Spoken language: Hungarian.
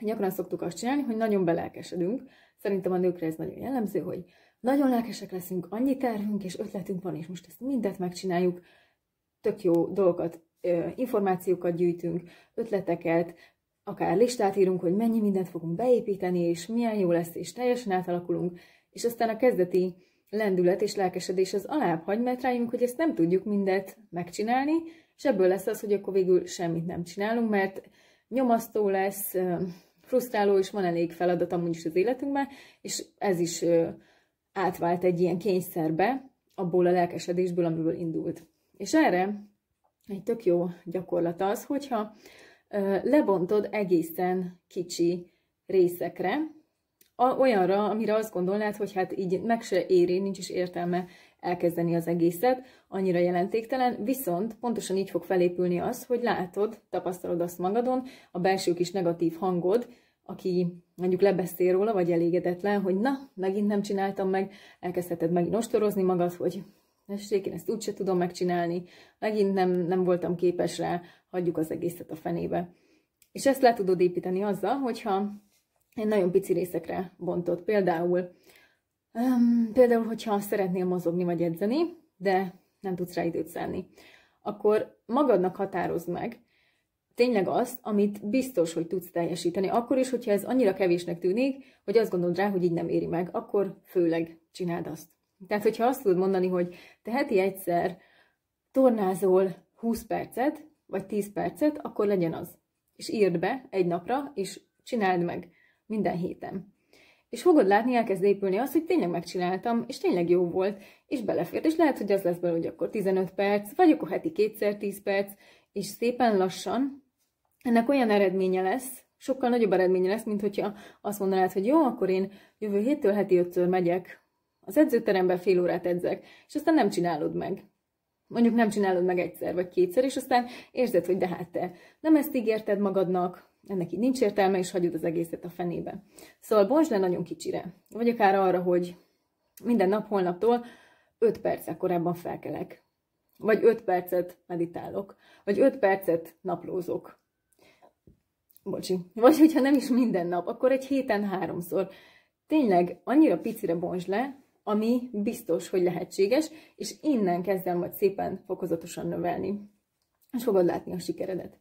gyakran szoktuk azt csinálni, hogy nagyon belelkesedünk. Szerintem a nőkre ez nagyon jellemző, hogy nagyon lelkesek leszünk, annyi tervünk és ötletünk van, és most ezt mindet megcsináljuk, tök jó dolgokat, információkat gyűjtünk, ötleteket, akár listát írunk, hogy mennyi mindent fogunk beépíteni, és milyen jó lesz, és teljesen átalakulunk, és aztán a kezdeti lendület és lelkesedés az alább hagy, mert rájövünk, hogy ezt nem tudjuk mindet megcsinálni, és ebből lesz az, hogy akkor végül semmit nem csinálunk, mert nyomasztó lesz, frusztráló, és van elég feladat amúgy is az életünkben, és ez is átvált egy ilyen kényszerbe, abból a lelkesedésből, amiből indult. És erre egy tök jó gyakorlat az, hogyha lebontod egészen kicsi részekre, olyanra, amire azt gondolnád, hogy hát így meg se éri, nincs is értelme elkezdeni az egészet, annyira jelentéktelen, viszont pontosan így fog felépülni az, hogy látod, tapasztalod azt magadon, a belső kis negatív hangod, aki mondjuk lebeszél róla, vagy elégedetlen, hogy na, megint nem csináltam meg, elkezdheted megint ostorozni magad, hogy tessék, én ezt úgyse tudom megcsinálni, megint nem voltam képes rá, hagyjuk az egészet a fenébe. És ezt le tudod építeni azzal, hogyha egy nagyon pici részekre bontod. Például, hogyha szeretnél mozogni vagy edzeni, de nem tudsz rá időt szánni, akkor magadnak határozd meg tényleg azt, amit biztos, hogy tudsz teljesíteni. Akkor is, hogyha ez annyira kevésnek tűnik, hogy azt gondolod rá, hogy így nem éri meg, akkor főleg csináld azt. Tehát, hogyha azt tudod mondani, hogy te heti egyszer tornázol 20 percet, vagy 10 percet, akkor legyen az. És írd be egy napra, és csináld meg minden héten. És fogod látni, elkezd épülni azt, hogy tényleg megcsináltam, és tényleg jó volt, és belefért. És lehet, hogy az lesz belőle, hogy akkor 15 perc, vagy akkor heti kétszer 10 perc, és szépen lassan ennek olyan eredménye lesz, sokkal nagyobb eredménye lesz, mint hogyha azt mondanád, hogy jó, akkor én jövő héttől heti 5-ször megyek az edzőteremben, fél órát edzek, és aztán nem csinálod meg. Mondjuk nem csinálod meg egyszer vagy kétszer, és aztán érzed, hogy de hát te nem ezt ígérted magadnak, ennek így nincs értelme, és hagyod az egészet a fenébe. Szóval bontsd le nagyon kicsire. Vagy akár arra, hogy minden nap, holnaptól 5 perccel korábban felkelek. Vagy 5 percet meditálok. Vagy 5 percet naplózok. Bocsi. Vagy hogyha nem is minden nap, akkor egy héten 3-szor. Tényleg annyira picire bontsd le, ami biztos, hogy lehetséges, és innen kezd el majd szépen fokozatosan növelni. És fogod látni a sikeredet.